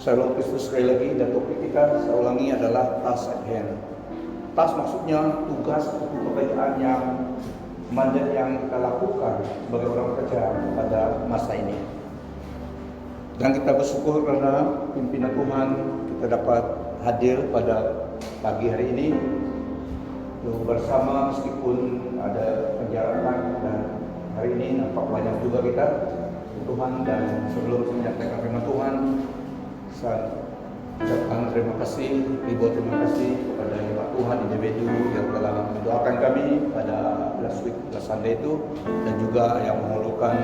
Shalom Kristus sekali lagi, dan topik kita saya ulangi adalah task at hand. Task maksudnya tugas atau pekerjaan yang mandat yang kita lakukan sebagai orang kerja pada masa ini. Dan kita bersyukur karena pimpinan Tuhan kita dapat hadir pada pagi hari ini bersama, meskipun ada penjarakan, dan hari ini nampak banyak juga kita Tuhan. Dan sebelum saya menyampaikan firman Tuhan, saya ucapkan terima kasih, ribuan terima kasih kepada Pak Tuhan individu yang telah mendoakan kami pada last Sunday itu, dan juga yang mengulurkan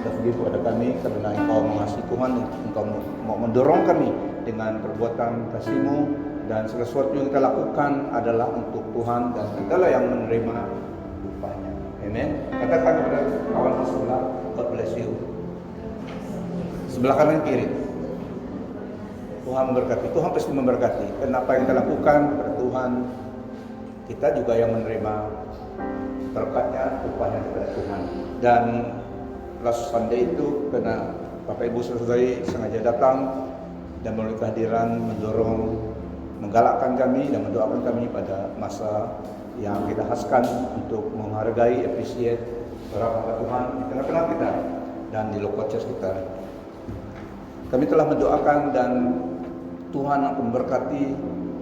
rezeki kepada kami karena Engkau mengasihi Tuhan, Engkau mau mendorong kami dengan perbuatan kasih-Mu, dan segala sesuatu yang kita lakukan adalah untuk Tuhan, dan Engkaulah yang menerima upahnya. Amen. Katakan kepada kawan sebelah, God bless you. Sebelah kanan kiri. Tuhan memberkati, Tuhan pasti memberkati. Kenapa yang kita lakukan kepada Tuhan, kita juga yang menerima berkatnya, upahnya kepada Tuhan. Dan last Sunday itu karena Bapak Ibu Saudari sengaja datang dan melalui kehadiran mendorong, menggalakkan kami dan mendoakan kami pada masa yang kita khaskan untuk menghargai, appreciate berapa Tuhan di tengah-tengah kita dan di local church kita. Kami telah mendoakan dan Tuhan akan memberkati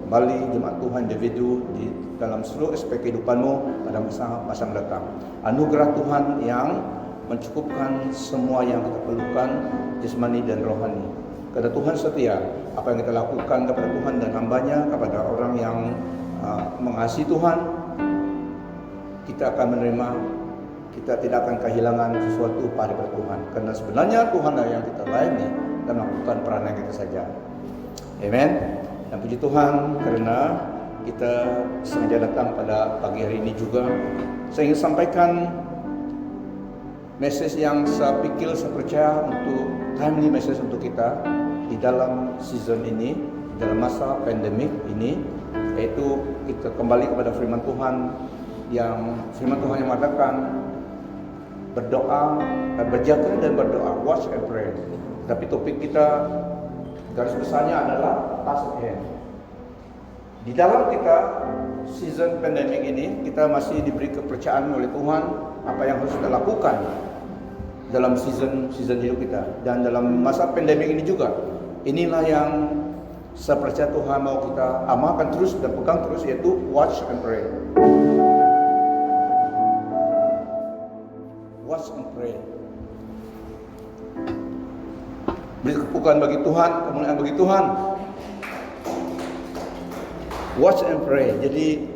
kembali jemaat Tuhan individu di dalam seluruh aspek kehidupanmu pada masa mendatang. Anugerah Tuhan yang mencukupkan semua yang kita perlukan, jasmani dan rohani. Karena Tuhan setia, apa yang kita lakukan kepada Tuhan dan hamba-Nya, kepada orang yang mengasihi Tuhan, kita akan menerima, kita tidak akan kehilangan sesuatu pada Tuhan. Karena sebenarnya Tuhanlah yang kita layani dan melakukan peranan kita saja. Amen. Dan puji Tuhan karena kita sengaja datang pada pagi hari ini juga. Saya ingin sampaikan message yang saya pikir, saya percaya untuk timely message untuk kita di dalam season ini, dalam masa pandemik ini, yaitu kita kembali kepada firman Tuhan yang mengatakan berdoa, berjaga dan berdoa, watch and pray. Tapi topik kita garis besarnya adalah task at hand. Di dalam kita season pandemik ini, kita masih diberi kepercayaan oleh Tuhan apa yang harus kita lakukan dalam season hidup kita. Dan dalam masa pandemik ini juga, inilah yang saya percaya Tuhan mau kita amalkan terus dan pegang terus, yaitu watch and pray. Watch and pray. Beri kepukan bagi Tuhan, kemuliaan bagi Tuhan. Watch and pray. Jadi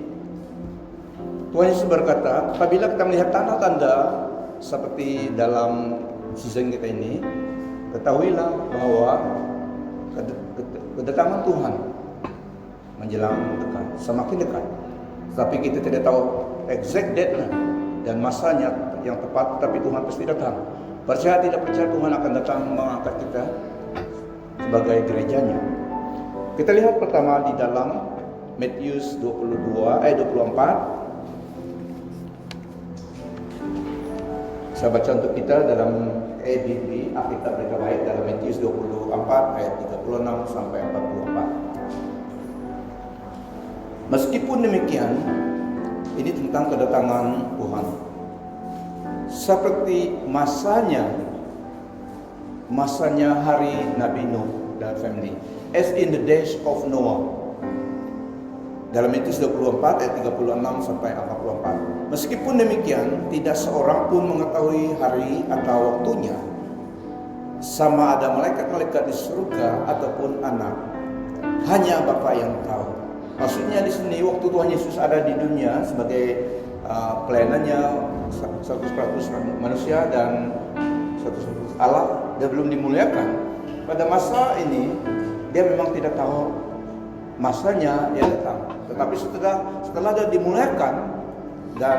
Tuhan Yesus berkata, apabila kita melihat tanda-tanda seperti dalam season kita ini, ketahuilah bahwa kedatangan Tuhan menjelang dekat, semakin dekat. Tapi kita tidak tahu exact date dan masanya yang tepat, tapi Tuhan pasti datang. Percaya tidak percaya, Tuhan akan datang mengangkat kita sebagai gerejanya. Kita lihat pertama di dalam Matius 24. Saya baca untuk kita dalam ABB, Alkitab Mereka Baik, dalam Matius 24 ayat 36 sampai 44. Meskipun demikian, ini tentang kedatangan Tuhan. Seperti masanya hari Nabi Nuh dan family, as in the days of Noah. Dalam Matius 24 ayat 36 sampai 44. Meskipun demikian, tidak seorang pun mengetahui hari atau waktunya, sama ada malaikat-malaikat di surga ataupun anak, hanya Bapa yang tahu. Maksudnya di sini waktu Tuhan Yesus ada di dunia sebagai pelayanannya 100% manusia dan 100% Allah, dia belum dimuliakan. Pada masa ini dia memang tidak tahu masanya dia datang. Tetapi setelah dia dimuliakan dan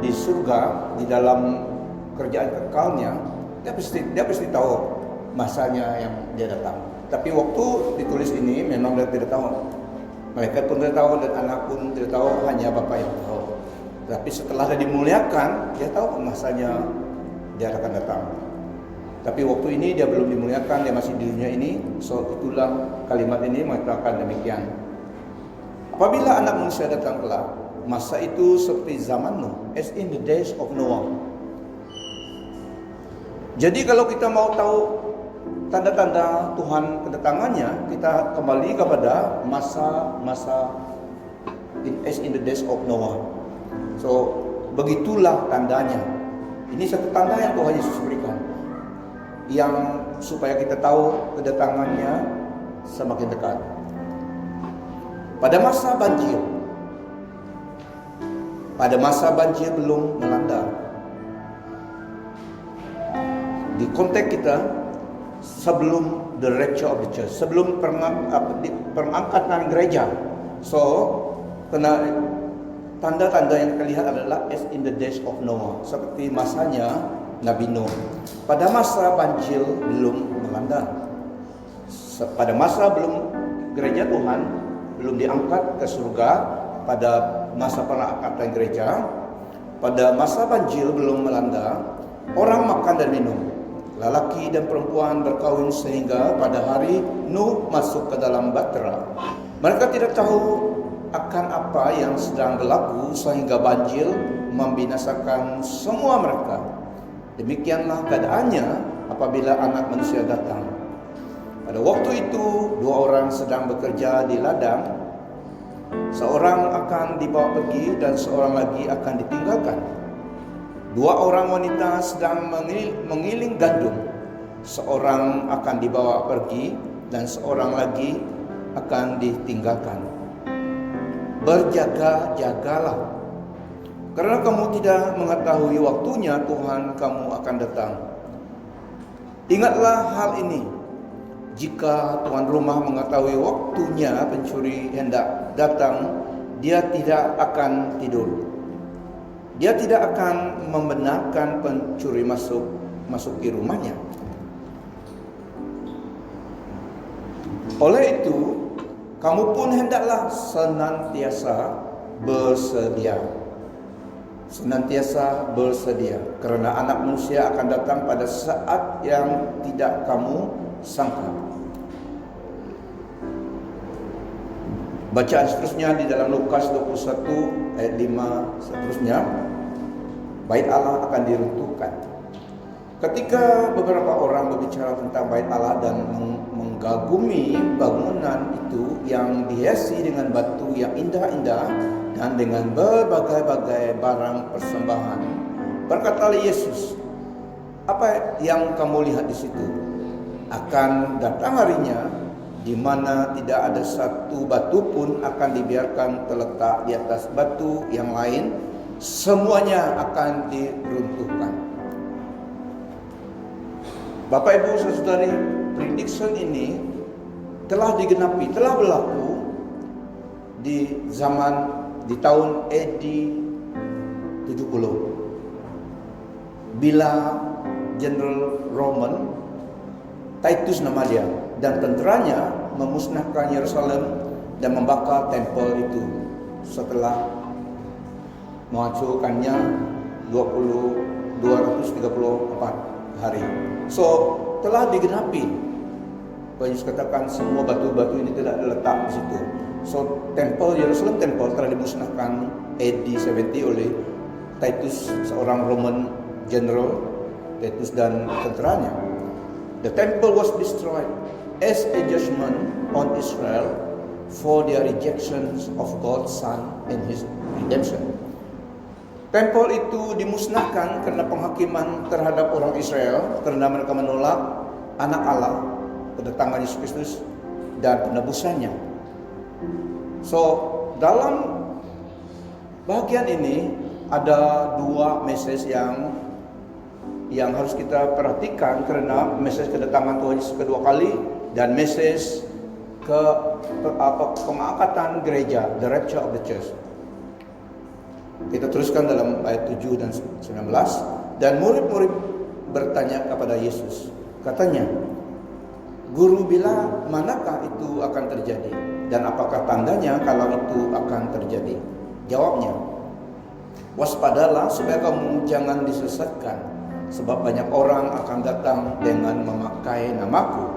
di surga, di dalam kerjaan kekalnya, dia pasti tahu masanya yang dia datang. Tapi waktu ditulis ini memang dia tidak tahu. Malaikat pun tidak tahu dan anak pun tidak tahu, hanya Bapa yang tahu. Tapi setelah dia dimuliakan, dia tahu masanya dia akan datang. Tapi waktu ini dia belum dimuliakan, dia masih di dunia ini. So itulah kalimat ini mengatakan demikian. Apabila anak manusia datang kelak, masa itu seperti zaman Nuh, as in the days of Noah. Jadi kalau kita mau tahu tanda-tanda Tuhan kedatangannya, kita kembali kepada masa-masa as in the days of Noah. So begitulah tandanya. Ini satu tanda yang Tuhan Yesus berikan, yang supaya kita tahu kedatangannya semakin dekat. Pada masa banjir belum melanda. Di konteks kita sebelum the rapture of the church, sebelum pengangkatan gereja. So tanda-tanda yang kita lihat adalah as in the days of Noah, seperti masanya Nabi Nuh. Pada masa banjir belum melanda, pada masa belum gereja Tuhan belum diangkat ke surga, pada masa pengangkatan gereja, pada masa banjir belum melanda, orang makan dan minum, lelaki dan perempuan berkahwin, sehingga pada hari Nuh masuk ke dalam bahtera, mereka tidak tahu akan apa yang sedang berlaku, sehingga banjir membinasakan semua mereka. Demikianlah keadaannya apabila Anak Manusia datang. Pada waktu itu, dua orang sedang bekerja di ladang. Seorang akan dibawa pergi dan seorang lagi akan ditinggalkan. Dua orang wanita sedang mengiling gandum. Seorang akan dibawa pergi dan seorang lagi akan ditinggalkan. Berjaga-jagalah, karena kamu tidak mengetahui waktunya Tuhan kamu akan datang. Ingatlah hal ini. Jika tuan rumah mengetahui waktunya pencuri hendak datang, dia tidak akan tidur. Dia tidak akan membenarkan pencuri masuki rumahnya. Oleh itu, kamu pun hendaklah senantiasa bersedia. Senantiasa bersedia, karena Anak Manusia akan datang pada saat yang tidak kamu sangka. Bacaan seterusnya di dalam Lukas 21 ayat 5 seterusnya. Bait Allah akan diruntuhkan. Ketika beberapa orang berbicara tentang bait Allah dan mengagumi bangunan itu yang dihiasi dengan batu yang indah-indah dan dengan berbagai-bagai barang persembahan, berkatalah Yesus, apa yang kamu lihat di situ? Akan datang harinya di mana tidak ada satu batu pun akan dibiarkan terletak di atas batu yang lain, semuanya akan diruntuhkan. Bapak Ibu Saudari, prediction ini telah digenapi, telah berlaku di tahun AD 70, bila Jenderal Roman Titus nama dia dan tenteranya memusnahkan Yerusalem dan membakar tempel itu setelah menghancurkannya 234 hari. So telah digenapi. Yesus katakan semua batu-batu ini tidak terletak di situ. So tempel Yerusalem telah dimusnahkan AD 70 oleh Titus, seorang Roman general, Titus dan tenteranya. The temple was destroyed as a judgment on Israel for their rejections of God's Son and His redemption. Tempel itu dimusnahkan karena penghakiman terhadap orang Israel, karena mereka menolak Anak Allah, kedatangan Yesus Kristus dan penebusannya. So dalam bagian ini ada dua message yang harus kita perhatikan, karena message kedatangan Tuhan Yesus kedua kali dan message pengangkatan gereja, the rapture of the church. Kita teruskan dalam ayat 7 dan 19. Dan murid-murid bertanya kepada Yesus, katanya, Guru, bila manakah itu akan terjadi? Dan apakah tandanya kalau itu akan terjadi? Jawabnya, waspadalah supaya kamu jangan disesatkan. sebab banyak orang akan datang dengan memakai namaku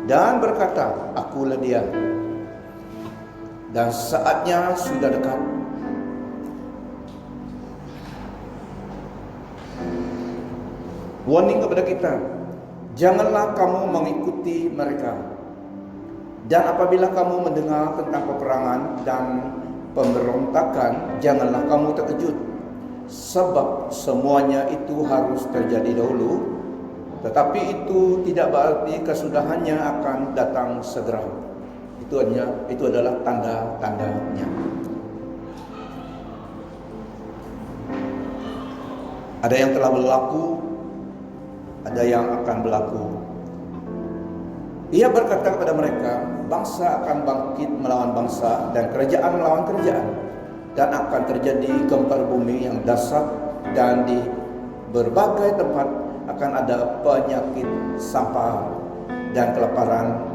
dan berkata, akulah dia. Dan saatnya sudah dekat. Warning kepada kita, janganlah kamu mengikuti mereka. Dan apabila kamu mendengar tentang peperangan dan pemberontakan, janganlah kamu terkejut, sebab semuanya itu harus terjadi dahulu, tetapi itu tidak berarti kesudahannya akan datang segera. Itu adalah tanda-tandanya. Ada yang telah berlaku, ada yang akan berlaku. Ia berkata kepada mereka, bangsa akan bangkit melawan bangsa dan kerajaan melawan kerajaan, dan akan terjadi gempar bumi yang dahsyat, dan di berbagai tempat akan ada penyakit sampar dan kelaparan,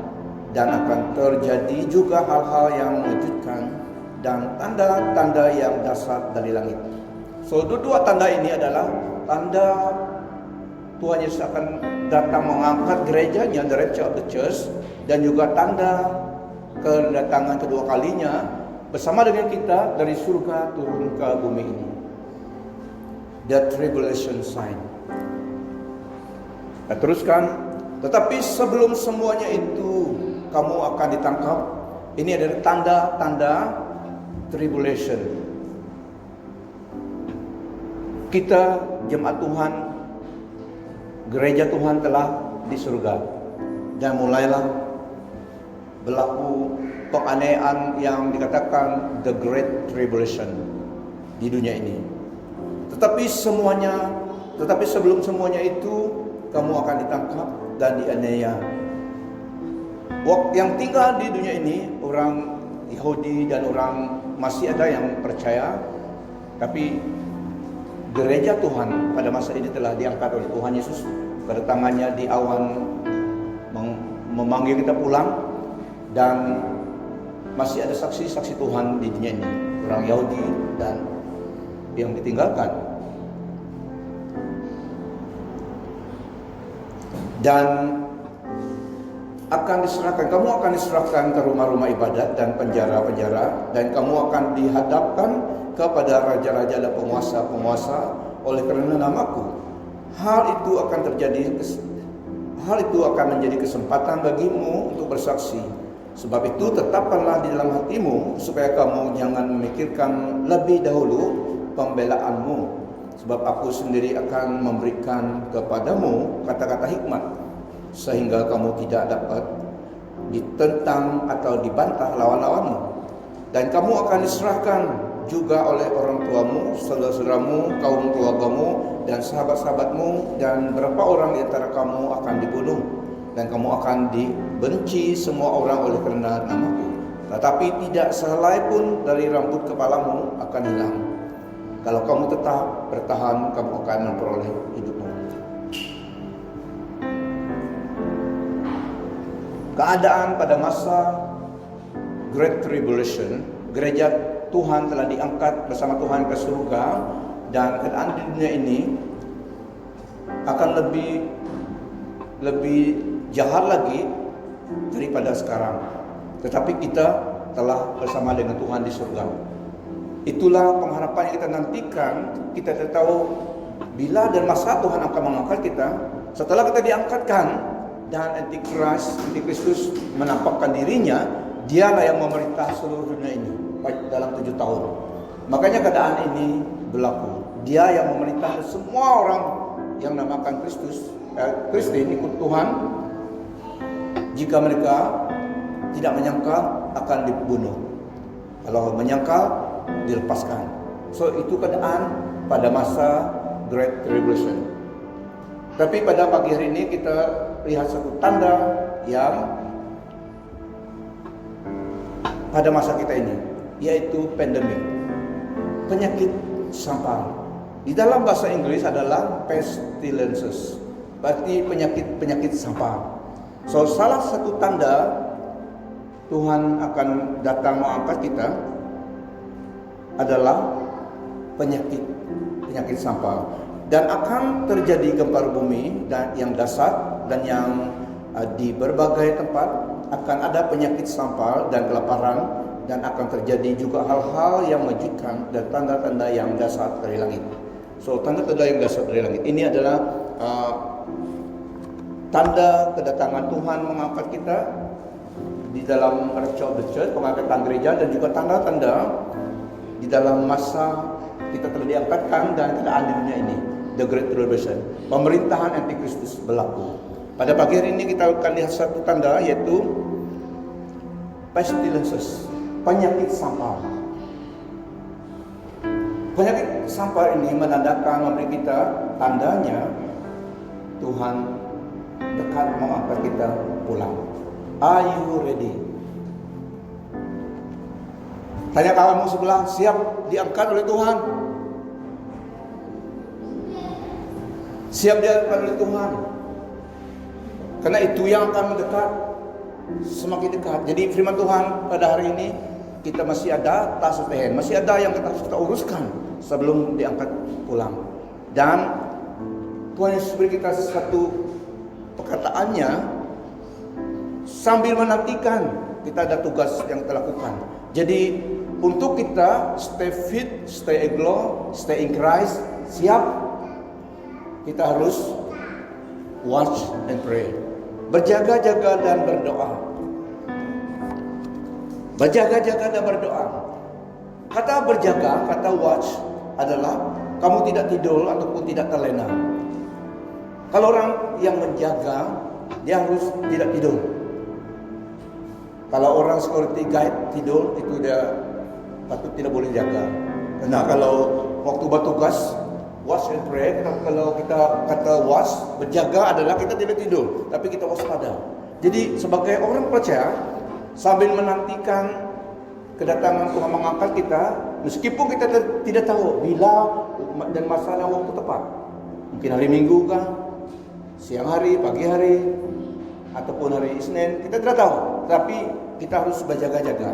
dan akan terjadi juga hal-hal yang mengejutkan dan tanda-tanda yang dahsyat dari langit. So, dua tanda ini adalah tanda Tuhan Yesus akan datang mengangkat gerejanya, the rapture of the church, dan juga tanda kedatangan kedua kalinya bersama dengan kita dari surga turun ke bumi ini. The tribulation sign. Nah, teruskan, tetapi sebelum semuanya itu kamu akan ditangkap. Ini adalah tanda-tanda tribulation. Kita jemaat Tuhan, gereja Tuhan telah di surga, dan mulailah berlaku penganiayaan yang dikatakan the great tribulation di dunia ini. Tetapi sebelum semuanya itu kamu akan ditangkap dan dianiaya. Yang tinggal di dunia ini orang Yahudi dan orang masih ada yang percaya, tapi gereja Tuhan pada masa ini telah diangkat oleh Tuhan Yesus. Kedatangannya di awan memanggil kita pulang, dan masih ada saksi-saksi Tuhan di dunia ini, orang Yahudi dan yang ditinggalkan. Dan kamu akan diserahkan ke rumah-rumah ibadat dan penjara-penjara, dan kamu akan dihadapkan kepada raja-raja dan penguasa-penguasa oleh karena namaku. Hal itu akan menjadi kesempatan bagimu untuk bersaksi. Sebab itu tetapkanlah di dalam hatimu, supaya kamu jangan memikirkan lebih dahulu pembelaanmu. Sebab aku sendiri akan memberikan kepadamu kata-kata hikmat, sehingga kamu tidak dapat ditentang atau dibantah lawan-lawanmu. Dan kamu akan diserahkan juga oleh orang tuamu, saudara-saudaramu, kaum keluargamu, dan sahabat-sahabatmu, dan berapa orang di antara kamu akan dibunuh, dan kamu akan dibenci semua orang oleh kerana namaku. Tetapi tidak sehelai pun dari rambut kepalamu akan hilang. Kalau kamu tetap bertahan, kamu akan memperoleh hidupmu. Keadaan pada masa Great Tribulation, gereja Tuhan telah diangkat bersama Tuhan ke surga, dan keadaan di dunia ini akan lebih jahat lagi daripada sekarang. Tetapi kita telah bersama dengan Tuhan di surga. Itulah pengharapan yang kita nantikan. Kita tidak tahu bila dan masa Tuhan akan mengangkat kita. Setelah kita diangkatkan dan Antikristus menampakkan dirinya, dialah yang memerintah seluruh dunia ini dalam 7 tahun. Makanya keadaan ini berlaku. Dia yang memerintah semua orang yang namakan Kristen ikut Tuhan. Jika mereka tidak menyangka, akan dibunuh. Kalau menyangka, dilepaskan. So, itu keadaan pada masa Great Tribulation. Tapi pada pagi hari ini kita lihat satu tanda yang pada masa kita ini, yaitu pandemik, penyakit sampar. Di dalam bahasa Inggris adalah pestilences, berarti penyakit sampar. So, salah satu tanda Tuhan akan datang mengangkat kita adalah penyakit sampar. Dan akan terjadi gempa bumi dan yang dahsyat dan yang di berbagai tempat akan ada penyakit sampar dan kelaparan, dan akan terjadi juga hal-hal yang mengejutkan dan tanda-tanda yang dahsyat dari langit. So, tanda-tanda yang dahsyat dari langit ini adalah tanda kedatangan Tuhan mengangkat kita di dalam Rapture of the Church, pengangkatan gereja, dan juga tanda-tanda di dalam masa kita telah diangkatkan dan keadaan di dunia ini, the Great Tribulation, pemerintahan Antikristus berlaku. Pada pagi hari ini kita akan lihat satu tanda, yaitu pestilences, penyakit sampar. Penyakit sampar ini menandakan, memberi kita tandanya Tuhan dekat mengangkat kita pulang. Are you ready? Tanya kawanmu sebelah, siap diangkat oleh Tuhan? Siap diangkat oleh Tuhan? Karena itu yang akan mendekat, semakin dekat. Jadi firman Tuhan pada hari ini, kita masih ada task at hand, masih ada yang kita uruskan sebelum diangkat pulang. Dan Tuhan Yesus beri kita satu perkataannya, sambil menantikan kita ada tugas yang kita lakukan. Jadi untuk kita stay fit, stay aglow, stay in Christ, siap, kita harus watch and pray, berjaga-jaga dan berdoa. Berjaga-jaga dan berdoa. Kata berjaga, kata watch adalah kamu tidak tidur ataupun tidak terlena. Kalau orang yang menjaga, dia harus tidak tidur. Kalau orang security guide tidur, itu dia patut tidak boleh jaga. Nah, kalau waktu bertugas, watch and pray, kalau kita kata watch, berjaga adalah kita tidak tidur, tapi kita waspada. Jadi sebagai orang percaya, sambil menantikan kedatangan Tuhan mengangkat kita, meskipun kita tidak tahu bila dan masa dan waktu tepat, mungkin hari Minggu kah, siang hari, pagi hari, ataupun hari Isnin, kita tidak tahu. Tapi kita harus berjaga-jaga.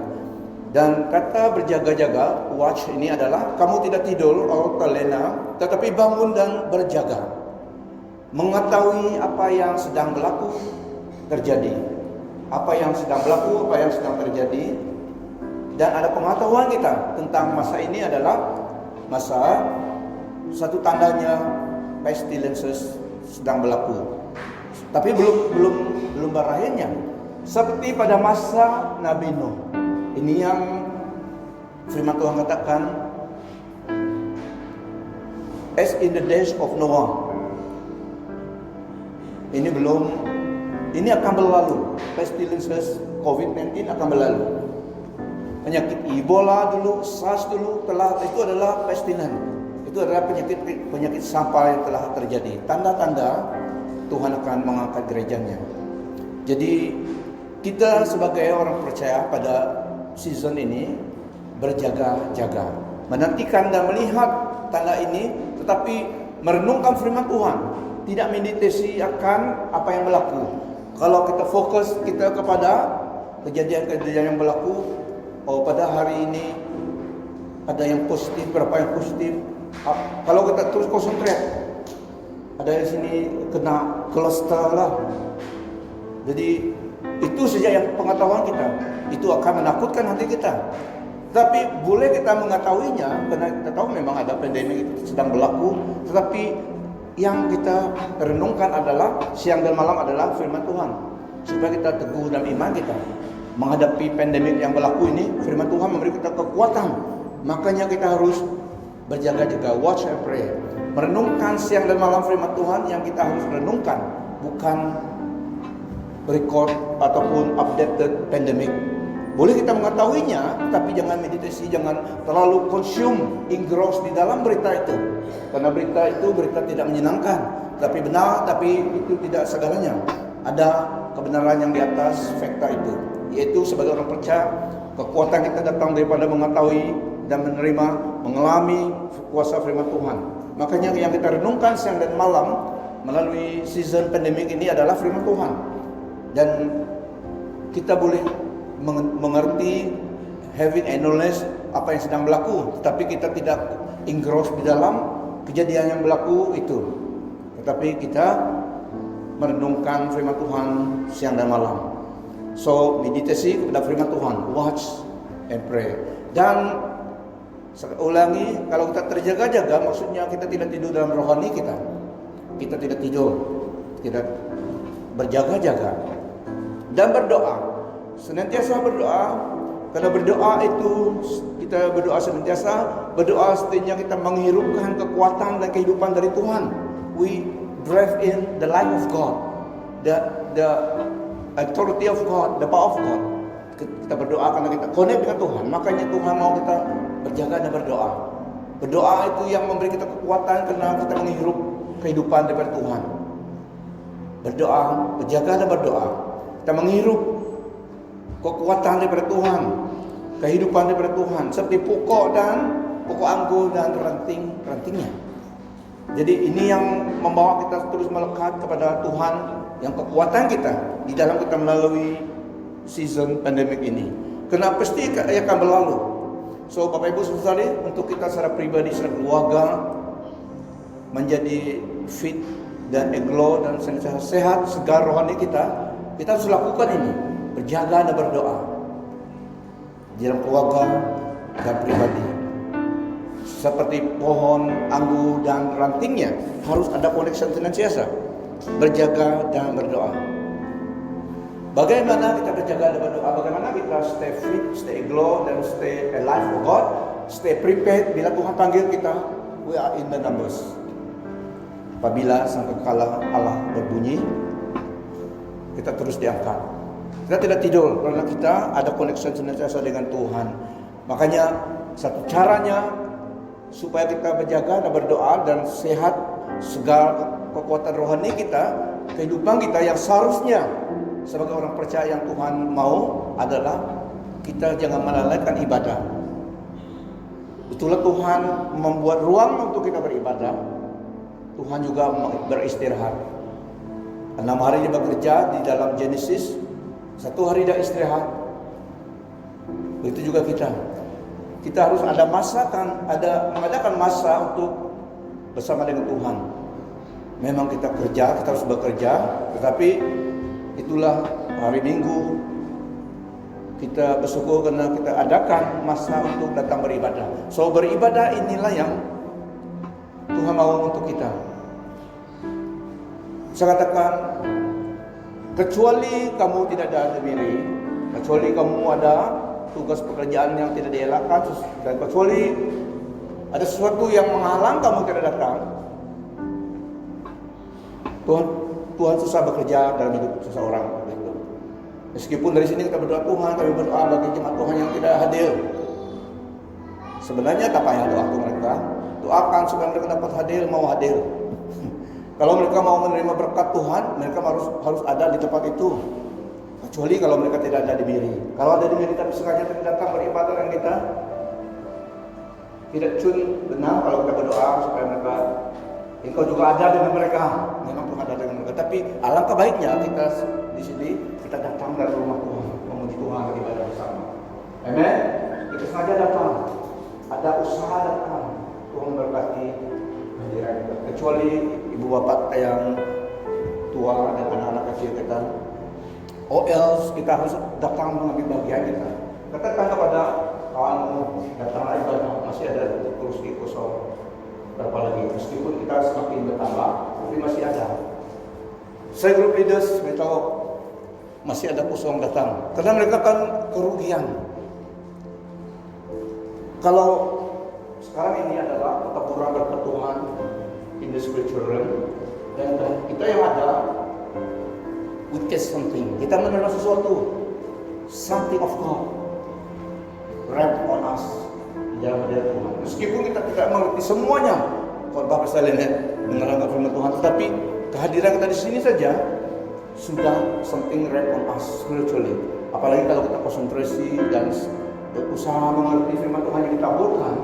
Dan kata berjaga-jaga, watch ini adalah kamu tidak tidur atau terlena, tetapi bangun dan berjaga, mengetahui apa yang sedang berlaku terjadi, apa yang sedang berlaku, apa yang sedang terjadi. Dan ada pengetahuan kita tentang masa ini adalah masa, satu tandanya pestilences sedang berlaku. Tapi belum berakhirnya. Seperti pada masa Nabi Nuh. Ini yang firman Tuhan katakan, as in the days of Noah. Ini akan berlalu. Pestilences COVID-19 akan berlalu. Penyakit Ebola dulu, SARS dulu, itu adalah pestilence. Itu adalah penyakit sampah yang telah terjadi. Tanda-tanda Tuhan akan mengangkat gerejanya. Jadi kita sebagai orang percaya pada season ini berjaga-jaga, menantikan dan melihat tanda ini, tetapi merenungkan firman Tuhan, tidak meditasi akan apa yang berlaku. Kalau kita fokus kita kepada kejadian-kejadian yang berlaku, oh pada hari ini ada yang positif, berapa yang positif. Kalau kita terus konsentrate, ada yang sini kena kluster lah. Jadi itu saja yang pengetahuan kita, itu akan menakutkan hati kita. Tapi boleh kita mengetahuinya, karena kita tahu memang ada pandemi itu sedang berlaku. Tetapi yang kita renungkan adalah siang dan malam adalah firman Tuhan, supaya kita teguh dalam iman kita menghadapi pandemi yang berlaku ini. Firman Tuhan memberi kita kekuatan, makanya kita harus berjaga-jaga, watch and pray, merenungkan siang dan malam firman Tuhan yang kita harus renungkan, bukan record ataupun updated pandemic. Boleh kita mengetahuinya, tapi jangan meditasi, jangan terlalu consume, engross di dalam berita itu. Karena berita itu berita tidak menyenangkan, tapi benar, tapi itu tidak segalanya. Ada kebenaran yang di atas fakta itu, yaitu sebagai orang percaya, kekuatan kita datang daripada mengetahui dan menerima, mengalami kuasa firman Tuhan. Makanya yang kita renungkan siang dan malam melalui season pandemik ini adalah firman Tuhan. Dan kita boleh mengerti, having knowledge apa yang sedang berlaku, tetapi kita tidak engross di dalam kejadian yang berlaku itu. Tetapi kita merenungkan firman Tuhan siang dan malam. So, meditasi kepada firman Tuhan, watch and pray. Dan saya ulangi, kalau kita terjaga-jaga, maksudnya kita tidak tidur dalam rohani kita. Kita tidak tidur, tidak berjaga-jaga dan berdoa. Senantiasa berdoa. Karena berdoa itu, kita berdoa senantiasa, berdoa setidaknya kita menghirupkan kekuatan dan kehidupan dari Tuhan. We breathe in the life of God, the authority of God, the power of God. Kita berdoa karena kita connect dengan Tuhan. Makanya Tuhan mau kita berjaga dan berdoa. Berdoa itu yang memberi kita kekuatan karena kita menghirup kehidupan daripada Tuhan. Berdoa, berjaga dan berdoa. Kita menghirup kekuatan daripada Tuhan, kehidupan daripada Tuhan, seperti pokok anggur dan rantingnya. Jadi ini yang membawa kita terus melekat kepada Tuhan, yang kekuatan kita di dalam kita melalui season pandemik ini. Karena pasti akan berlalu. So Bapak Ibu Saudari, untuk kita secara pribadi, secara keluarga menjadi fit dan aglow dan senantiasa sehat, segar rohani kita harus lakukan ini. Berjaga dan berdoa di dalam keluarga dan pribadi. Seperti pohon anggur dan rantingnya, harus ada connection senantiasa. Berjaga dan berdoa. Bagaimana kita berjaga dan berdoa? Bagaimana kita stay fit, stay aglow, dan stay alive for God, stay prepared bila Tuhan panggil kita? We are in the numbers. Apabila sangkakala Allah berbunyi, kita terus diangkat. Kita tidak tidur karena kita ada connection senantiasa dengan Tuhan. Makanya satu caranya supaya kita berjaga dan berdoa dan sehat, segar kekuatan rohani kita, kehidupan kita yang seharusnya sebagai orang percaya yang Tuhan mau adalah kita jangan melalaikan ibadah. Itulah Tuhan membuat ruang untuk kita beribadah. Tuhan juga beristirahat. 6 hari dia bekerja di dalam Genesis, 1 hari dia istirahat. Begitu juga kita. Kita harus ada mengadakan masa untuk bersama dengan Tuhan. Memang kita kerja, kita harus bekerja, tetapi itulah hari Minggu kita bersyukur karena kita adakan masa untuk datang beribadah. So beribadah inilah yang Tuhan mau untuk kita. Saya katakan, kecuali kamu tidak ada diri, kecuali kamu ada tugas pekerjaan yang tidak dielakkan, dan kecuali ada sesuatu yang menghalang kamu tidak datang, Tuhan susah bekerja dalam hidup seseorang. Meskipun dari sini kita berdoa, Tuhan kami berdoa bagi jemaat Tuhan yang tidak hadir. Sebenarnya tak payah doakan mereka, doakan supaya mereka dapat hadir, mau hadir. Kalau mereka mau menerima berkat Tuhan, mereka harus ada di tempat itu. Kecuali kalau mereka tidak ada di diri. Kalau ada di diri tapi sengaja tidak datang beribadah dan kita tidak benar kalau kita berdoa supaya mereka, engkau juga ada dengan mereka. Memang Tuhan ada dengan mereka. Tapi alangkah baiknya kita di sini kita datang dari rumah Tuhan, memuji Tuhan, beribadah bersama. Amen. Kita sengaja datang, ada usaha datang. Tuhan berkati hadiran kita. Kecuali ibu bapak yang tua dan anak-anak kecil kita, or else kita harus datang mengambil bagian kita. Katakan kepada kawanmu, datanglah ibadah, masih ada kursi kosong. Berapa lagi? Meskipun kita semakin bertambah, tapi masih ada. Saya group leaders beritahu masih ada kosong datang, karena mereka kan kerugian. Kalau sekarang ini adalah pertempuran berkat Tuhan in the spiritual realm, dan kita yang ada we catch something, kita menerima sesuatu, something of God wrapped on us di dalam hadirat Tuhan. Meskipun kita tidak mengerti semuanya, khotbah persalinan menerangkan firman Tuhan, tetapi kehadiran kita di sini saja sudah something wrapped on us spiritually. Apalagi kalau kita konsentrasi dan berusaha mengerti firman Tuhan yang kita aburkan,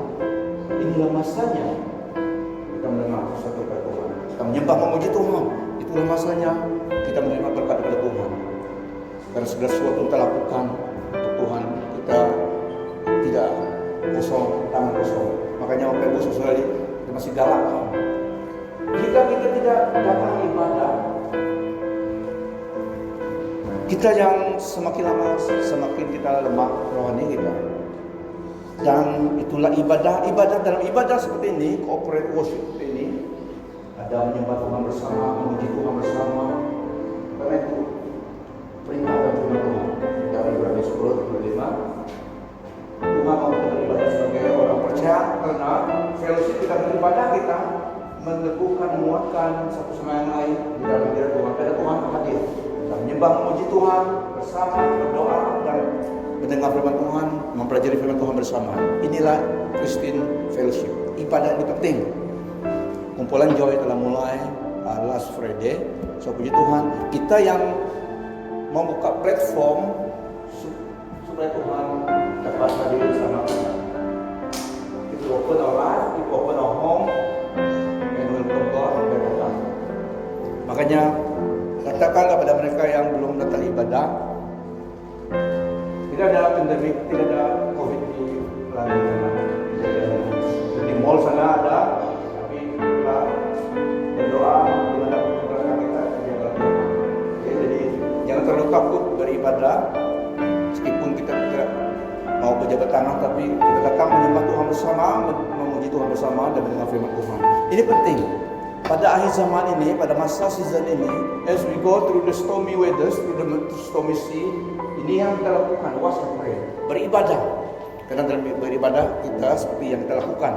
inilah masanya kita menerima sesuatu dari Tuhan. Kita menyembah memuji Tuhan, itulah masanya kita menerima berkat dari Tuhan. Karena segala sesuatu yang kita lakukan untuk Tuhan, kita tidak kosong, tangan kosong. Makanya Bapak Ibu sekali, masih galak. Jika kita tidak datang ibadah, kita yang semakin lama semakin kita lemah rohani kita. Dan itulah ibadah dalam ibadah seperti ini, corporate worship seperti ini, ada menyembah Tuhan bersama, memuji Tuhan bersama. Karena itu perintah dan firman Tuhan dari Ibrani 10:25. Tuhan mau kita beribadah sebagai orang percaya karena fellowship kita beribadah kita meneguhkan, menguatkan satu sama yang lain di dalam diri Tuhan. Karena Tuhan hadir. Kita menyembah, memuji Tuhan bersama, berdoa dan mendengar firman Tuhan, mempelajari firman Tuhan bersama. Inilah Christian fellowship. Ibadah ini penting. Kumpulan Joy telah mulai last Friday. So puji Tuhan, kita yang membuka platform supaya Tuhan dapat hadir bersama kita. Itu open our life, itu open our home, and welcome God and welcome. Makanya katakan kepada mereka yang belum datang ibadah, tidak ada pandemik, tidak ada COVID di langit sana. Di mall sana ada, tapi kita berdoa di mana pergerakan kita jaga Tuhan. Jadi jangan terlalu takut beribadah, meskipun kita tidak mau berjabat tangan, tapi kita datang menyembah Tuhan bersama, memuji Tuhan bersama dan mendengar firman Tuhan. Ini penting. Pada akhir zaman ini, pada masa season ini, as we go through the stormy weather, through the stormy sea, ini yang kita lakukan, was and pray, beribadah. Karena dalam beribadah kita seperti yang kita lakukan,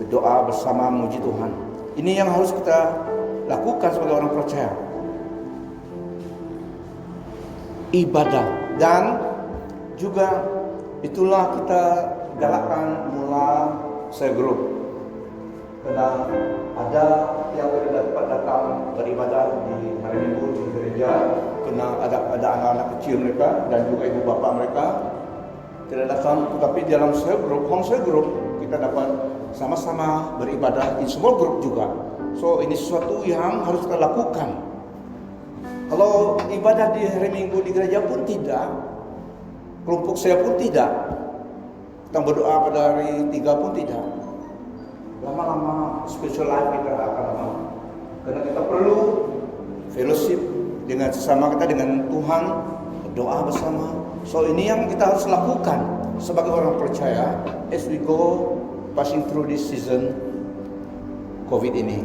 berdoa bersama, memuji Tuhan. Ini yang harus kita lakukan sebagai orang percaya. Ibadah. Dan juga itulah kita galakkan mula cell group. Karena ada yang tidak dapat datang beribadah di hari Minggu di gereja, karena ada anak-anak kecil mereka dan juga ibu bapa mereka tidak datang. Tetapi dalam cell group, home cell group, kita dapat sama-sama beribadah di small group juga. So ini sesuatu yang harus kita lakukan. Kalau ibadah di hari Minggu di gereja pun tidak, kelompok saya pun tidak, kita berdoa pada hari 3 pun tidak. Lama-lama spiritual life kita akan lemah. Karena kita perlu fellowship dengan sesama kita, dengan Tuhan, berdoa bersama. So ini yang kita harus lakukan sebagai orang percaya as we go passing through this season COVID ini.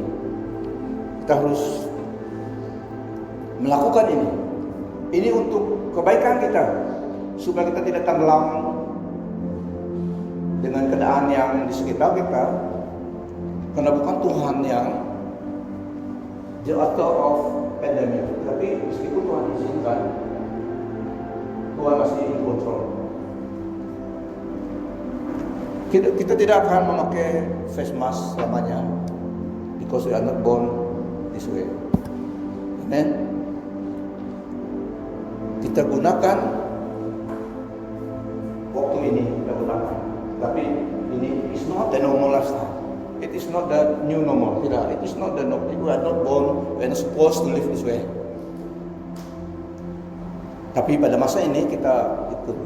Kita harus melakukan ini. Ini untuk kebaikan kita, supaya kita tidak tenggelam dengan keadaan yang di sekitar kita. Karena bukan Tuhan yang the author of pandemic, tapi meskipun Tuhan izinkan, Tuhan masih in control. Kita tidak akan memakai face mask selamanya, because we are not born this way. Amen. Kita gunakan waktu ini, kita gunakan. Tapi ini is not the normal lifestyle. It is not the new normal. Tidak, it is not the normal. We are not born, we are not supposed to live this way. Tapi pada masa ini kita ikut.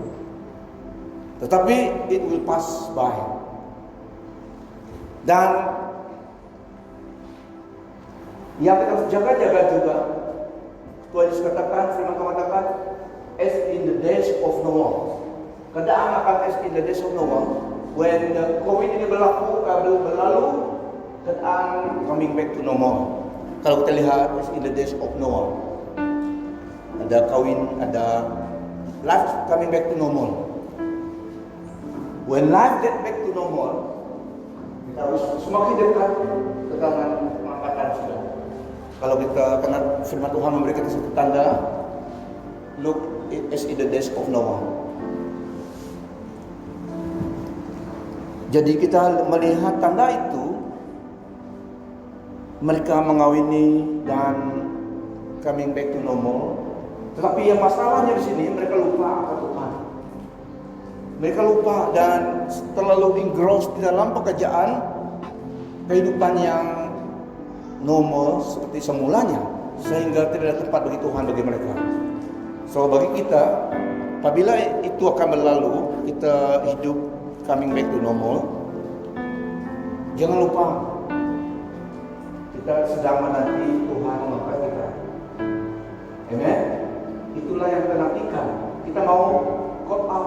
Tetapi it will pass by. Dan yang kita harus jaga-jaga juga, Tuhan Yesus katakan, firman Tuhan katakan, as in the days of Noah. Keadaan akan as in the days of Noah. When the COVID ini berlalu, keadaan coming back to normal. Kalau kita lihat as in the days of Noah, ada kawin, ada life coming back to normal. When life get back to normal, kita harus semakin dekat dengan pengangkatan sudah. Kalau kita, karena firman Tuhan memberi kita satu tanda, look as in the days of Noah. Jadi kita melihat tanda itu, mereka mengawini dan coming back to normal. Tetapi yang masalahnya di sini, mereka lupa akan Tuhan. Mereka lupa dan terlalu engrossed di dalam pekerjaan kehidupan yang normal seperti semulanya, sehingga tidak ada tempat bagi Tuhan bagi mereka. So bagi kita, apabila itu akan berlalu, kita hidup coming back to normal, Jangan lupa, kita sedang menanti Tuhan mengangkat kita. Amen. Itulah yang kita nantikan. Kita mau caught up.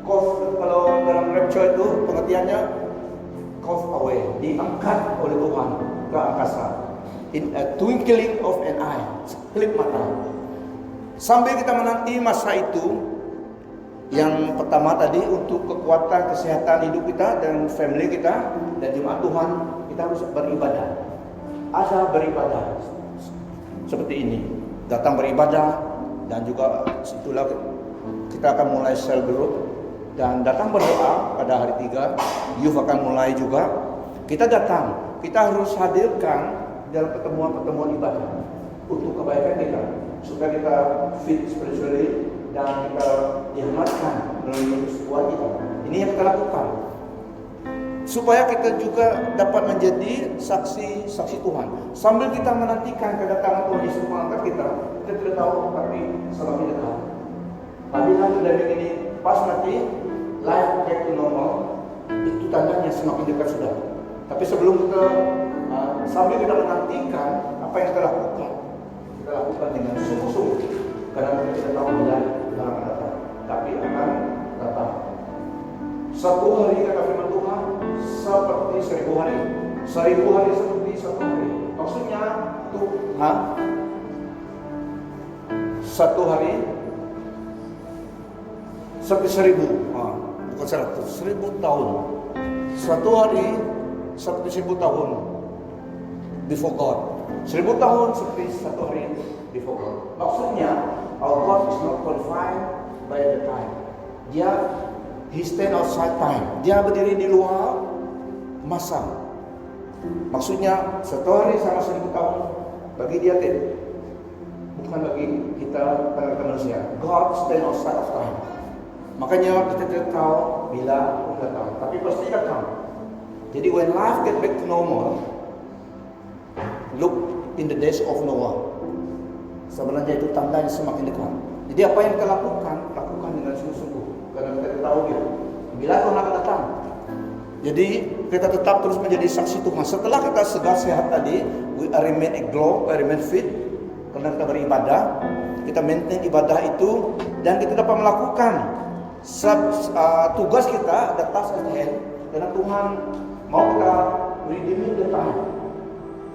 Kalau dalam rapture itu pengertiannya caught away, diangkat oleh Tuhan ke angkasa. In a twinkling of an eye, sekelip mata. Sambil kita menanti masa itu, yang pertama tadi untuk kekuatan kesehatan hidup kita dan family kita dan jemaat Tuhan, kita harus beribadah. Ada beribadah seperti ini, datang beribadah, dan juga itulah kita akan mulai cell group dan datang berdoa pada hari 3. Youth akan mulai juga. Kita datang, kita harus hadirkan dalam pertemuan-pertemuan ibadah untuk kebaikan kita, supaya kita fit spiritually dan kita dihormatkan melalui sebuah kita. Ini yang kita lakukan supaya kita juga dapat menjadi saksi Tuhan. Sambil kita menantikan kedatangan Tuhan Yesus mengangkat kita tidak tahu, tapi semakin dekat. Apabila sudah begini, pas nanti life back to normal, itu tandanya semakin dekat sudah. Tapi sebelum kita sambil kita menantikan apa yang kita lakukan dengan sungguh-sungguh, karena kita tidak tahu bila akan datang, tapi akan datang. Satu hari, kata firman Tuhan, seperti 1000 hari. 1000 hari seperti 1 hari. Maksudnya Tuhan, 1 hari seperti 1000, bukan 100, 1000 tahun. 1 hari seperti 1000 tahun before God. 1000 tahun seperti 1 hari before God. Maksudnya, our God is not confined by the time. He stand outside time. Dia berdiri di luar masa. Maksudnya 1 hari sama 1000 tahun bagi dia tidak. Bukan bagi kita manusia. God stand outside of time. Makanya kita tidak tahu bila datang, tapi pasti datang. Jadi when life get back to normal, look in the days of Noah. Sebenarnya itu tandanya semakin dekat. Jadi apa yang kita lakukan dengan sungguh-sungguh, karena kita tahu gitu, bila Tuhan akan datang. Jadi kita tetap terus menjadi saksi Tuhan. Setelah kita segar sehat tadi, we remain aglow, we remain fit, karena kita beribadah, kita maintain ibadah itu, dan kita dapat melakukan tugas kita, the task at hand, karena Tuhan mau kita redeeming the time,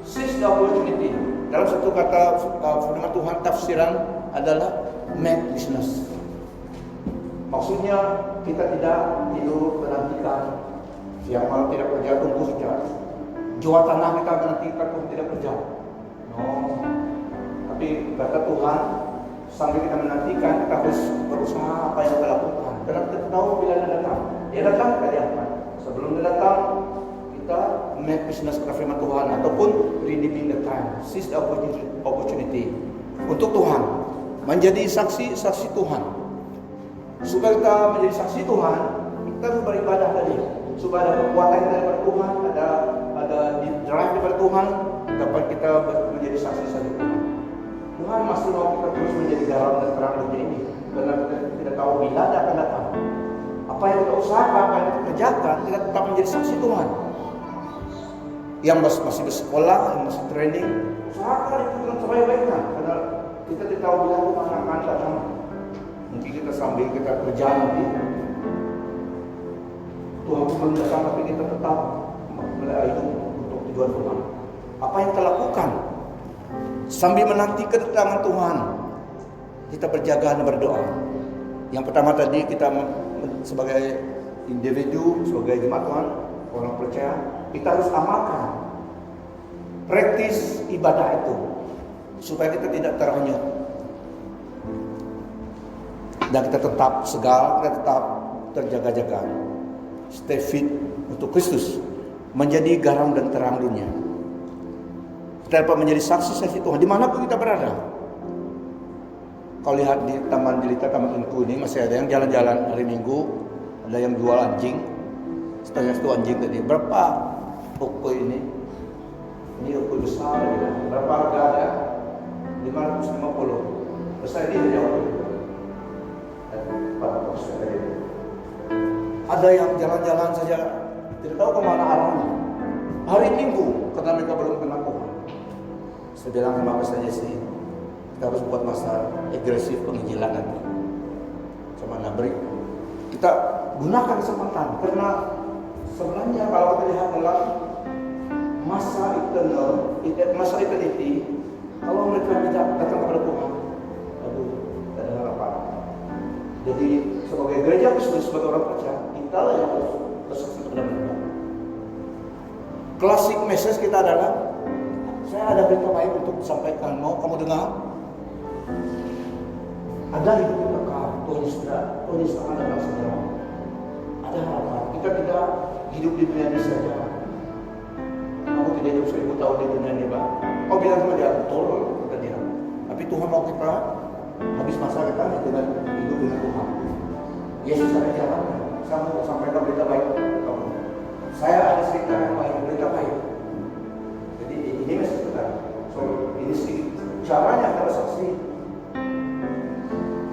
seize the opportunity. Dalam satu kata firman Tuhan, tafsiran adalah make business. Maksudnya kita tidak tidur menantikan siang malam tidak kerja, tunggu saja. Jual tanah kita menantikan Tuhan tidak kerja. No. Tapi kata Tuhan, sambil kita menantikan, kita harus berusaha apa yang kita lakukan. Karena kita tahu bila dia datang. Dia datang, kita diangkat. Sebelum dia datang, kita make business kata firman Tuhan, ataupun redeeming the time, seize the opportunity untuk Tuhan, menjadi saksi Tuhan. Supaya kita menjadi saksi Tuhan, kita harus beribadah tadi, supaya ada kekuatan daripada Tuhan, ada drive daripada Tuhan, dapat kita menjadi saksi Tuhan. Tuhan masih mau kita terus menjadi garam dan terang dunia ini, karena kita tidak tahu bila dia akan datang. Apa yang kita usahakan, apa yang kita kerjakan, kita tetap menjadi saksi Tuhan. Yang masih bersekolah, yang masih training, usahakan itu dengan sebaik-baiknya, karena kita tidak tahu bila Tuhan akan datang. Mungkin kita sambil kita kerja nanti, Tuhan belum datang, tapi kita tetap mulai hidup untuk tujuan Tuhan. Apa yang kita lakukan sambil menanti kedatangan Tuhan, kita berjaga dan berdoa. Yang pertama tadi, kita sebagai individu, sebagai jemaat Tuhan, orang percaya, kita harus amalkan praktis ibadah itu supaya kita tidak terhanyut dan kita tetap segar, kita tetap terjaga-jaga, stay fit untuk Kristus, menjadi garam dan terang dunia. Kita dapat menjadi saksi Tuhan dimanapun kita berada. Kau lihat di Taman Jelita, Taman Tunku ini masih ada yang jalan-jalan hari Minggu, ada yang jual anjing, setengah satu anjing tadi. Berapa ukui ini? Ini ukui besar, ya. Berapa harganya? 550. Besar ini jauh. Ada yang jalan-jalan saja, tidak tahu kemana arahnya. hari Minggu karena mereka belum kenal Tuhan. Saya bilang sama Pastor Jesse, kita harus buat masa agresif penginjilan nanti. Sama beri, kita gunakan kesempatan karena sebenarnya kalau kita lihat dalam masa eternity, kalau mereka tidak datang kepada Tuhan, aduh, tidak ada harapan. Jadi sebagai gereja Kristus, sebagai orang percaya, kita lah yang harus bersaksi kepada mereka. Klasik message kita adalah, saya ada berita baik untuk disampaikan, mau kamu dengar? Ada hidup kita kekal, Tuhan Yesus akan datang segera. Ada harapan. Kita tidak hidup di dunia ini saja. Kamu tidak hidup 1000 tahun di dunia ini, Pak. Kau bilang sama dia, betul, kata dia. Tapi Tuhan mau kita habis masa kita dengan hidup dengan Tuhan. Yesus ada jalan. Saya mau sampaikan berita baik kamu. Saya ada cerita yang baik, berita baik. Jadi ini mesti kita. So ini sih caranya kita saksi.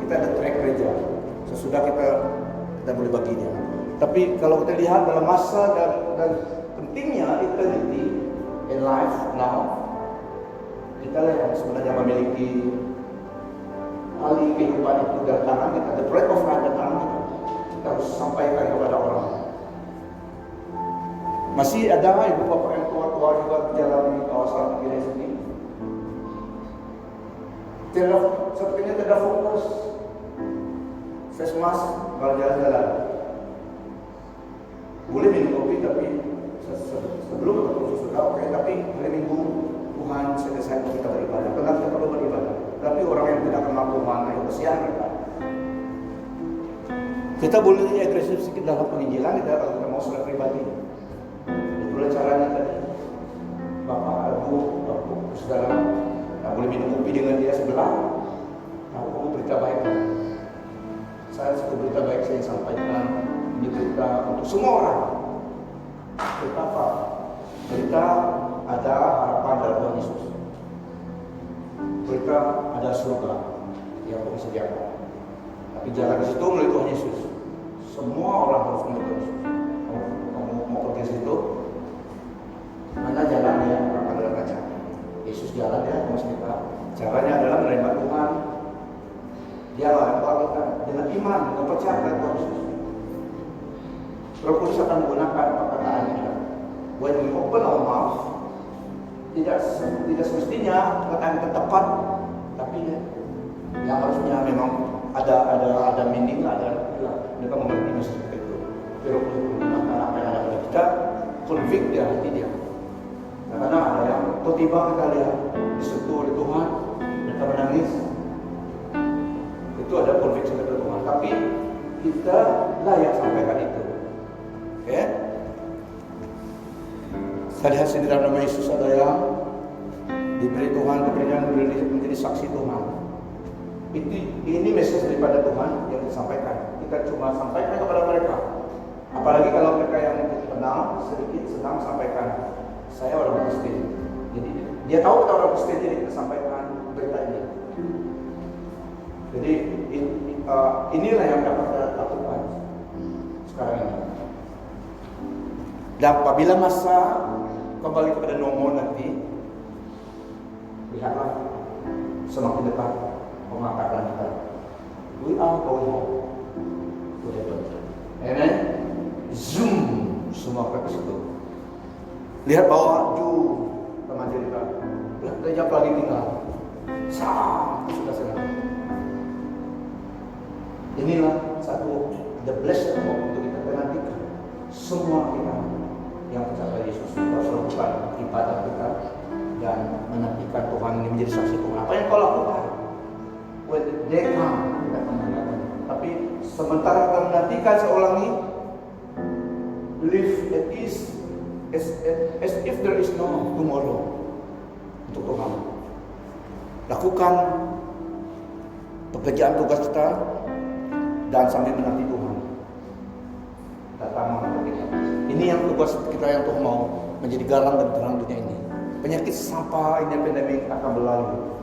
Kita ada track gereja. Sesudah kita boleh bagi dia. Tapi kalau kita lihat dalam masa dan pentingnya eternity in life now, kita lah yang sebenarnya memiliki alih kehidupan itu dalam tangan kita, the bread of life dalam tangan kita. Kita harus sampaikan kepada orang. Masih ada ibu bapak yang tua-tua juga berjalan di kawasan kiri sini. Sepertinya tidak fokus. Face mask kalau jalan-jalan. Boleh minum kopi tapi sebelum ketemu sesudah oke. Tapi hari Minggu Tuhan selesai kita beribadah. Karena kita perlu beribadah. Tapi orang yang tidak kenal Tuhan, ayo kesian mereka. Kita boleh agresif sedikit dalam penginjilan kita kalau kita mau surat pribadi. Itulah caranya tadi. Bapak, ibu, saudara, tak boleh minum kopi dengan dia sebelah. Aku berita baik. Saya satu berita baik saya sampaikan. Ini berita untuk semua orang. Berita apa? Berita ada harapan dalam Tuhan Yesus. Berita ada surga yang Tuhan sediakan. Tapi jalan ke situ melalui Tuhan Yesus. Semua orang harus melalui Tuhan Yesus. Kamu mau pergi ke situ? Mana jalannya? Orang adalah kaca. Yesus jalan ya, Tuhan kita. Caranya adalah menerima Tuhan. Dialah yang bawa kita dengan iman, dengan percaya kepada Tuhan Yesus. Roh Kudus akan menggunakan perkataan kita. When we open our mouth, tidak semestinya perkataan kita tepat, tapi yang harusnya memang ada meaning, mereka mengerti maksud seperti itu. Roh Kudus menggunakan apa yang ada pada kita, convict dia hati dia. Karena ada yang tiba-tiba kita lihat disentuh oleh Tuhan, mereka menangis. Itu ada conviction kepada Tuhan. Tapi kita lah yang sampaikan itu. Oke? Saya lihat sini dalam nama Yesus ada yang diberi Tuhan keberanian menjadi saksi Tuhan. Ini message daripada Tuhan yang disampaikan. Kita cuma sampaikan kepada mereka. Apalagi kalau mereka yang kenal sedikit senang sampaikan. Saya orang Kristen. Jadi dia tahu kita orang Kristen, jadi kita sampaikan berita ini. Jadi inilah yang dapat kita lakukan sekarang ini. Dan apabila masa kembali kepada normal nanti, lihatlah semakin dekat pengangkatan kita. We are going home to heaven. Amen. Zoom semua ke situ. Lihat bahwa teman cerita. Lihat lagi tinggal. Sudah selesai. Inilah satu the blessed untuk kita nantikan. Semua kita yang percaya Yesus harus lakukan ibadah kita dan menantikan Tuhan ini menjadi saksi Tuhan. Apa yang kau lakukan? When the day come, kita akan melihatnya. Tapi sementara kita menantikan seorang ini, live at ease as if there is no tomorrow untuk Tuhan. Lakukan pekerjaan tugas kita dan sambil menanti Tuhan datang kepada kita. Ini yang tugas kita yang Tuhan mau menjadi garam dan terang dunia ini. Penyakit sampah ini pandemi akan berlalu.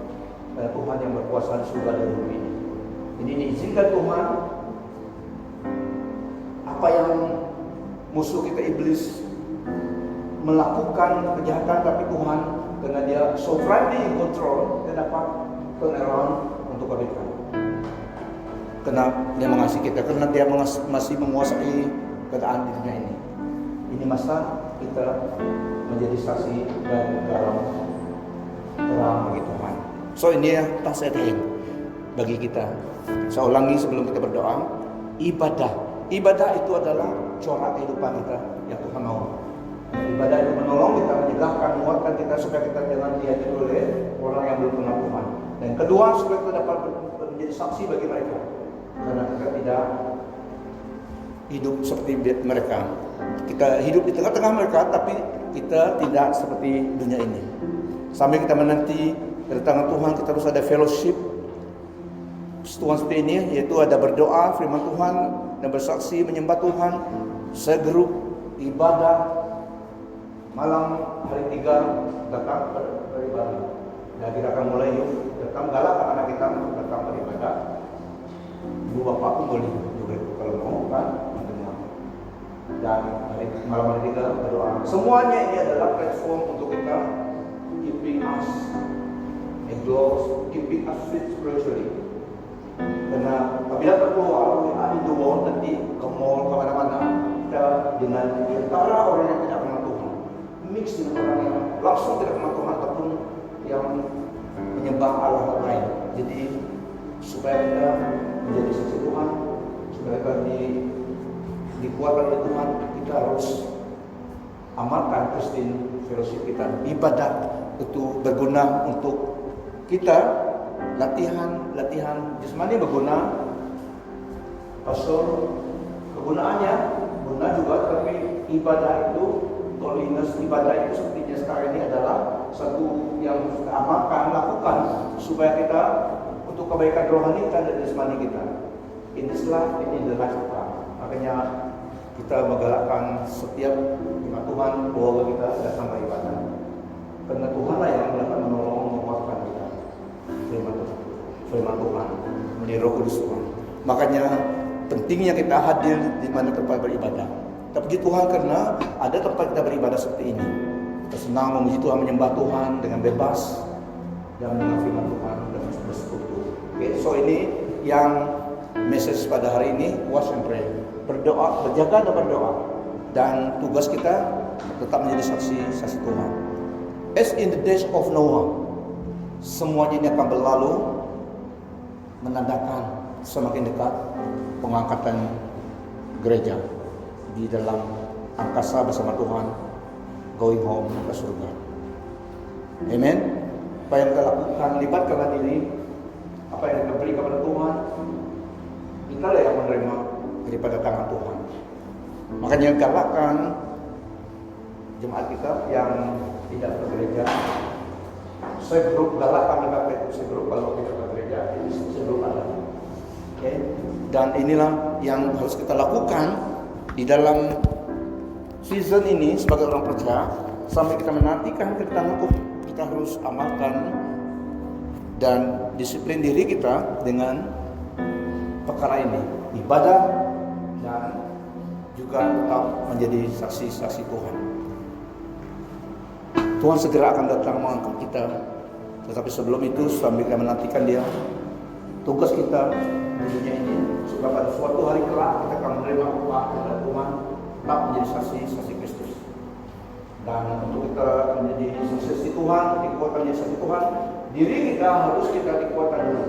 Karena Tuhan yang berkuasa di surga dan bumi ini. Ini diizinkan Tuhan. Apa yang musuh kita iblis melakukan kejahatan, tapi Tuhan karena dia sovereignly control, dia dapat turn around untuk kebaikan. Karena dia mengasihi kita, karena dia masih menguasai keadaan di dunia ini. Ini masa kita menjadi saksi dan garam terang bagi Tuhan. So ini ya tasyatin bagi kita. Saya ulangi sebelum kita berdoa, ibadah itu adalah corak kehidupan kita yang Tuhan mau. Ibadah itu menolong kita, menyegahkan, menguatkan kita supaya kita jangan dihakimi oleh orang yang belum kenal Tuhan. Dan kedua, supaya kita dapat menjadi saksi bagi mereka, karena kita tidak hidup seperti mereka. Kita hidup di tengah-tengah mereka, tapi kita tidak seperti dunia ini. Sambil kita menanti kedatangan Tuhan, kita harus ada fellowship Tuhan seperti ini, yaitu ada berdoa, firman Tuhan, dan bersaksi, menyembah Tuhan, segrup ibadah. Malam hari 3 datang beribadah. Dan kita akan mulai datang, galakkan anak kita untuk datang beribadah. Ibu bapak pun boleh juga kalau mau kan. Dan malam hari 3 berdoa. Semuanya ini adalah platform untuk kita keeping us keeping us fit spiritually. Karena apabila kita keluar di the world, nanti ke mall, kemana-mana, kita dengan antara orang yang tidak kenal Tuhan, mix dengan orang yang langsung tidak kenal Tuhan ataupun yang menyembah Allah lain. Jadi supaya kita menjadi saksi Tuhan, supaya kita dikuatkan oleh Tuhan, kita harus amalkan Christian fellowship kita. Ibadah itu berguna untuk kita. Latihan jasmani berguna, pastor kegunaannya guna juga, tapi ibadah itu, godliness ibadah itu sepertinya sekarang ini adalah satu yang kita amalkan, lakukan supaya kita untuk kebaikan rohani kita dan jasmani kita. In this life, in the life of God. Makanya kita menggalakkan setiap jemaat Tuhan bahwa kita datang beribadah, karena Tuhan lah yang dapat menolong, menguatkan kita. Firman Tuhan, melalui Roh Kudus Tuhan. Makanya pentingnya kita hadir di mana tempat beribadah. Kita puji Tuhan karena ada tempat kita beribadah seperti ini. Kita senang memuji Tuhan, menyembah Tuhan dengan bebas dan mendengar firman Tuhan dan bersekutu. Okay, so ini yang message pada hari ini, watch and pray. Berdoa, berjaga dan berdoa. Dan tugas kita tetap menjadi saksi Tuhan. As in the days of Noah, semuanya ini akan berlalu, menandakan semakin dekat pengangkatan gereja di dalam angkasa bersama Tuhan, going home ke surga. Amen. Apa yang kita lakukan, libatkanlah diri, apa yang kita beri kepada Tuhan, kita lah yang menerima daripada tangan Tuhan. Makanya galakkan jemaat kita yang tidak bergereja, saya grup galakkan mereka itu, saya grup kalau kita bekerja ini saya grup ada. Okay? Dan inilah yang harus kita lakukan di dalam season ini sebagai orang percaya, sampai kita menantikan kedatangan Tuhan. Kita harus amalkan dan disiplin diri kita dengan perkara ini, ibadah dan juga tetap menjadi saksi-saksi Tuhan. Tuhan segera akan datang mengangkat kita. Tetapi sebelum itu, sambil kita menantikan Dia, tugas kita di dunia ini, supaya pada suatu hari kelak kita akan menerima upah dari Tuhan, tetap menjadi saksi Kristus. Dan untuk kita menjadi saksi Tuhan, dikuatkan menjadi saksi Tuhan, diri kita harus kita dikuatkan dulu.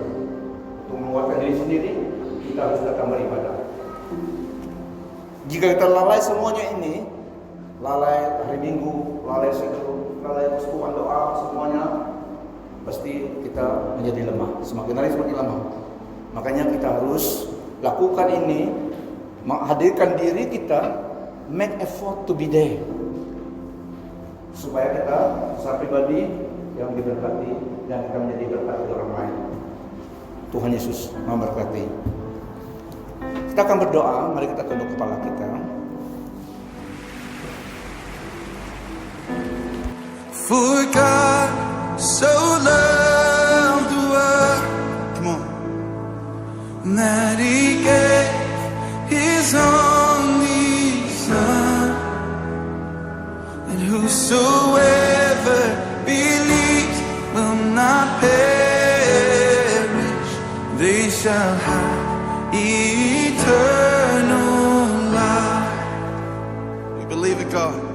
Untuk menguatkan diri sendiri, kita harus datang beribadah. Jika kita lalai semuanya ini, lalai hari Minggu, lalai seluruh, lalai persekutuan doa, semuanya pasti kita menjadi lemah, semakin hari semakin lemah. Makanya kita harus lakukan ini, menghadirkan diri kita, make effort to be there, supaya kita secara pribadi yang diberkati dan kita menjadi berkat bagi orang lain. Tuhan Yesus memberkati. Kita akan berdoa, mari kita tunduk kepala kita. For God so loved the world, come on, that He gave His only Son, and whosoever whosoever believes will not perish, they shall have eternal life. We believe it, God.